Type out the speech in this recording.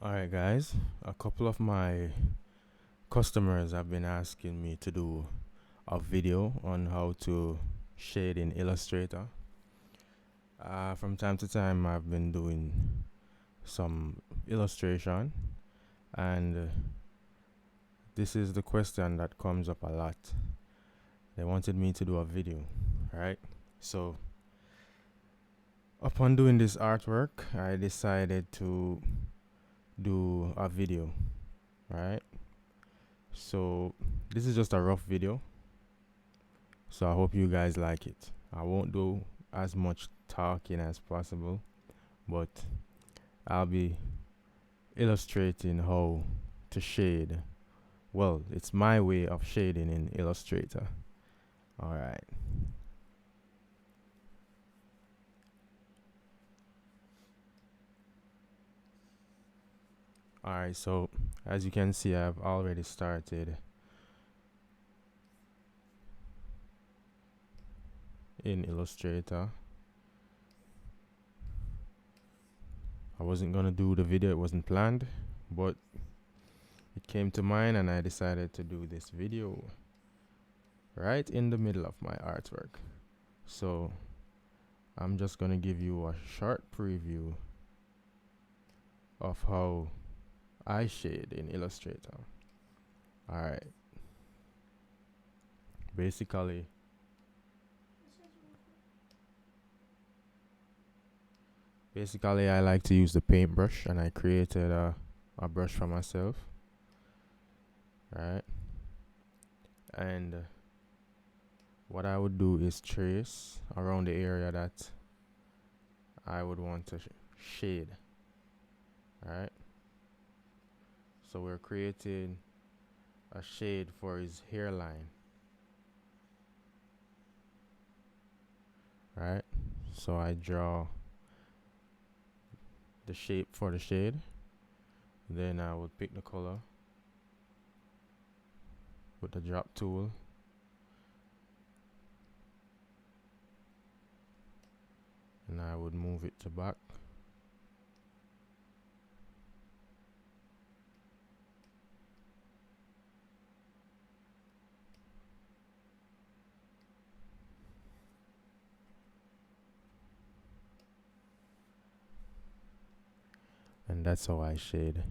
Alright, guys, a couple of my customers have been asking me to do a video on how to shade in Illustrator. From time to time, I've been doing some illustration, and this is the question that comes up a lot. They wanted me to do a video, right? So, upon doing this artwork, I decided to do a video, right? So this is just a rough video, so I hope you guys like it. I won't do as much talking as possible, but I'll be illustrating how to shade. Well, it's my way of shading in Illustrator. Alright. Alright, so as you can see, I've already started in Illustrator. I wasn't gonna do the video, it wasn't planned, but it came to mind and I decided to do this video right in the middle of my artwork. So I'm just gonna give you a short preview of how I shade in Illustrator. Alright. Basically, I like to use the paintbrush, and I created a brush for myself. Right. And what I would do is trace around the area that I would want to shade. Right. So we're creating a shade for his hairline. Right. So I draw the shape for the shade. Then I would pick the color with the drop tool. And I would move it to back. And that's how I shade.